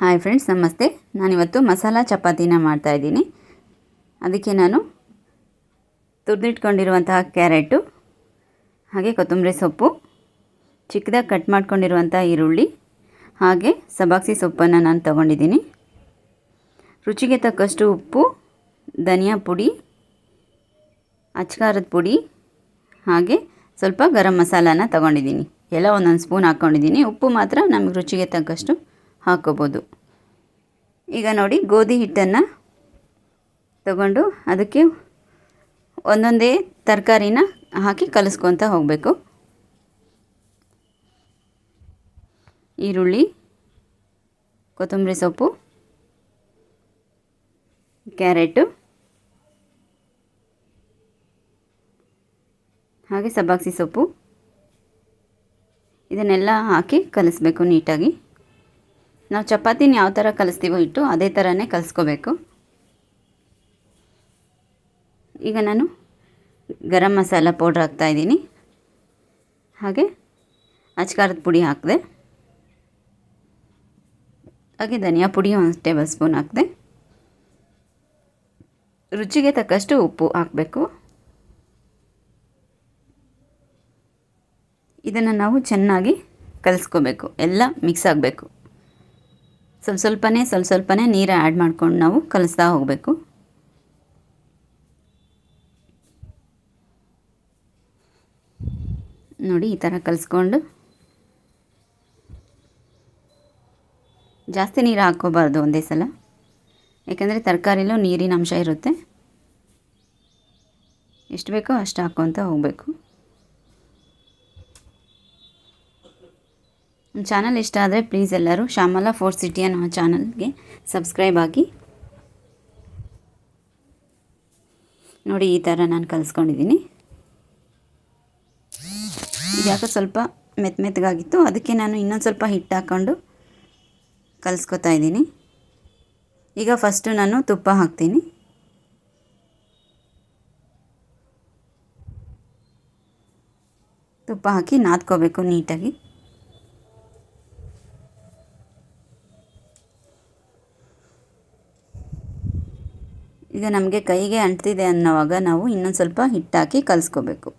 Hi friends, ನಮಸ್ತೆ. ನಾನಿವತ್ತು ಮಸಾಲ ಚಪಾತಿನ ಮಾಡ್ತಾಯಿದ್ದೀನಿ. ಅದಕ್ಕೆ ನಾನು ತುರಿದಿಟ್ಕೊಂಡಿರುವಂತಹ ಕ್ಯಾರೆಟು, ಹಾಗೆ ಕೊತ್ತಂಬರಿ ಸೊಪ್ಪು, ಚಿಕ್ಕದಾಗಿ ಕಟ್ ಮಾಡ್ಕೊಂಡಿರುವಂಥ ಈರುಳ್ಳಿ, ಹಾಗೆ ಸಬ್ಬಾಕ್ಸಿ ಸೊಪ್ಪನ್ನು ನಾನು ತೊಗೊಂಡಿದ್ದೀನಿ. ರುಚಿಗೆ ತಕ್ಕಷ್ಟು ಉಪ್ಪು, ಧನಿಯಾ ಪುಡಿ, ಅಚ್ಕಾರದ ಪುಡಿ, ಹಾಗೆ ಸ್ವಲ್ಪ ಗರಂ ಮಸಾಲಾನ ತೊಗೊಂಡಿದ್ದೀನಿ. ಎಲ್ಲ ಒಂದೊಂದು ಸ್ಪೂನ್ ಹಾಕ್ಕೊಂಡಿದ್ದೀನಿ. ಉಪ್ಪು ಮಾತ್ರ ನಮಗೆ ರುಚಿಗೆ ತಕ್ಕಷ್ಟು ಹಾಕ್ಕೋಬೋದು. ಈಗ ನೋಡಿ, ಗೋಧಿ ಹಿಟ್ಟನ್ನು ತಗೊಂಡು ಅದಕ್ಕೆ ಒಂದೊಂದೇ ತರಕಾರಿನ ಹಾಕಿ ಕಲಿಸ್ಕೊತ ಹೋಗಬೇಕು. ಈರುಳ್ಳಿ, ಕೊತ್ತಂಬರಿ ಸೊಪ್ಪು, ಕ್ಯಾರೆಟು, ಹಾಗೆ ಸಬ್ಬಾಕ್ಸಿ ಸೊಪ್ಪು, ಇದನ್ನೆಲ್ಲ ಹಾಕಿ ಕಲಿಸ್ಬೇಕು ನೀಟಾಗಿ. ನಾವು ಚಪಾತಿನ ಯಾವ ಥರ ಕಲಿಸ್ತೀವೋ ಹಿಟ್ಟು ಅದೇ ಥರನೇ ಕಲಿಸ್ಕೋಬೇಕು. ಈಗ ನಾನು ಗರಂ ಮಸಾಲ ಪೌಡ್ರ್ ಹಾಕ್ತಾಯಿದ್ದೀನಿ, ಹಾಗೆ ಅಚ್ಕಾರದ ಪುಡಿ ಹಾಕಿದೆ, ಹಾಗೆ ಧನಿಯಾ ಪುಡಿ 1 ಟೇಬಲ್ ಸ್ಪೂನ್ ಹಾಕಿದೆ. ರುಚಿಗೆ ತಕ್ಕಷ್ಟು ಉಪ್ಪು ಹಾಕಬೇಕು. ಇದನ್ನು ನಾವು ಚೆನ್ನಾಗಿ ಕಲಿಸ್ಕೋಬೇಕು. ಎಲ್ಲ ಮಿಕ್ಸ್ ಆಗಬೇಕು. ಸ್ವಲ್ಪ ಸ್ವಲ್ಪನೇ ನೀರು ಆ್ಯಡ್ ಮಾಡ್ಕೊಂಡು ನಾವು ಕಲಿಸ್ತಾ ಹೋಗಬೇಕು. ನೋಡಿ, ಈ ಥರ ಕಲಿಸ್ಕೊಂಡು ಜಾಸ್ತಿ ನೀರು ಹಾಕ್ಕೋಬಾರ್ದು ಒಂದೇ ಸಲ, ಯಾಕೆಂದರೆ ತರಕಾರಿಲೂ ನೀರಿನ ಅಂಶ ಇರುತ್ತೆ. ಎಷ್ಟು ಬೇಕೋ ಅಷ್ಟು ಹಾಕ್ಕೊತ ಹೋಗಬೇಕು. ನಮ್ಮ ಚಾನಲ್ ಇಷ್ಟ ಆದರೆ ಪ್ಲೀಸ್ ಎಲ್ಲರೂ ಶ್ಯಾಮಲಾ ಫೋರ್ಟ್ ಸಿಟಿ ಅನ್ನೋ ಚಾನಲ್ಗೆ ಸಬ್ಸ್ಕ್ರೈಬ್ ಆಗಿ. ನೋಡಿ, ಈ ಥರ ನಾನು ಕಲಿಸ್ಕೊಂಡಿದ್ದೀನಿ. ಯಾಕೆ ಸ್ವಲ್ಪ ಮೆತ್ತಗಾಗಿತ್ತು, ಅದಕ್ಕೆ ನಾನು ಇನ್ನೊಂದು ಸ್ವಲ್ಪ ಹಿಟ್ಟು ಹಾಕ್ಕೊಂಡು ಕಲಿಸ್ಕೊತಾ ಇದ್ದೀನಿ. ಈಗ ಫಸ್ಟು ನಾನು ತುಪ್ಪ ಹಾಕ್ತೀನಿ. ತುಪ್ಪ ಹಾಕಿ ನಾದ್ಕೋಬೇಕು ನೀಟಾಗಿ. ಈಗ ನಮಗೆ ಕೈಗೆ ಅಂಟ್ತಿದೆ ಅನ್ನೋವಾಗ ನಾವು ಇನ್ನೊಂದು ಸ್ವಲ್ಪ ಹಿಟ್ಟು ಹಾಕಿ ಕಲಿಸ್ಕೋಬೇಕು.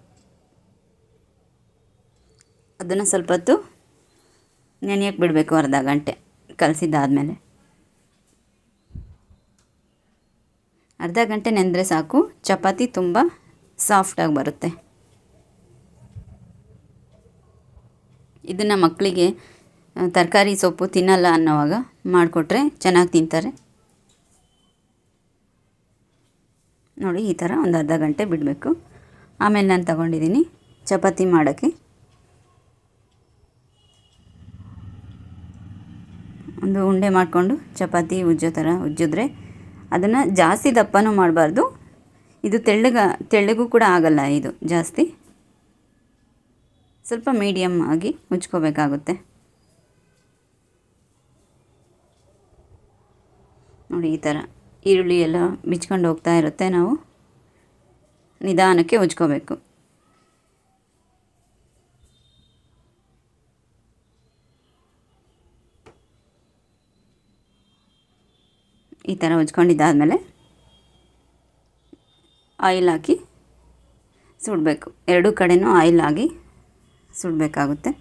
ಅದನ್ನು ಸ್ವಲ್ಪ ಹೊತ್ತು ನೆನೆಯಕ್ಕೆ ಬಿಡಬೇಕು, ಅರ್ಧ ಗಂಟೆ ಕಲಸಿದ್ದಾದಮೇಲೆ. ಅರ್ಧ ಗಂಟೆ ನೆಂದರೆ ಸಾಕು, ಚಪಾತಿ ತುಂಬ ಸಾಫ್ಟಾಗಿ ಬರುತ್ತೆ. ಇದನ್ನು ಮಕ್ಕಳಿಗೆ ತರಕಾರಿ ಸೊಪ್ಪು ತಿನ್ನಲ್ಲ ಅನ್ನೋವಾಗ ಮಾಡಿಕೊಟ್ರೆ ಚೆನ್ನಾಗಿ ತಿಂತಾರೆ. ನೋಡಿ, ಈ ಥರ ಒಂದು ಅರ್ಧ ಗಂಟೆ ಬಿಡಬೇಕು. ಆಮೇಲೆ ನಾನು ತಗೊಂಡಿದ್ದೀನಿ ಚಪಾತಿ ಮಾಡೋಕ್ಕೆ. ಒಂದು ಉಂಡೆ ಮಾಡಿಕೊಂಡು ಚಪಾತಿ ಉಜ್ಜೋ ಥರ ಉಜ್ಜಿದ್ರೆ ಅದನ್ನು ಜಾಸ್ತಿ ದಪ್ಪನೂ ಮಾಡಬಾರ್ದು. ಇದು ತೆಳ್ಳಗೂ ಕೂಡ ಆಗಲ್ಲ. ಇದು ಜಾಸ್ತಿ ಸ್ವಲ್ಪ ಮೀಡಿಯಮ್ ಆಗಿ ಉಜ್ಕೋಬೇಕಾಗುತ್ತೆ. ನೋಡಿ, ಈ ಥರ ಈರುಳ್ಳಿ ಎಲ್ಲ ಬಿಚ್ಕೊಂಡು ಹೋಗ್ತಾ ಇರುತ್ತೆ. ನಾವು ನಿಧಾನಕ್ಕೆ ಉಜ್ಕೋಬೇಕು. ಈ ಥರ ಉಜ್ಕೊಂಡಿದ್ದಾದಮೇಲೆ ಆಯಿಲ್ ಹಾಕಿ ಸುಡಬೇಕು. ಎರಡೂ ಕಡೆನೂ ಆಯಿಲ್ ಆಗಿ ಸುಡಬೇಕಾಗುತ್ತೆ.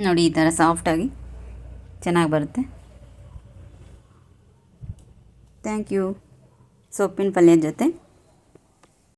ನೋಡಿ, ಈ ಥರ ಸಾಫ್ಟಾಗಿ ಚೆನ್ನಾಗಿ ಬರುತ್ತೆ. Thank you. ಸೊಪ್ಪಿನ ಪಲ್ಯದ ಜೊತೆ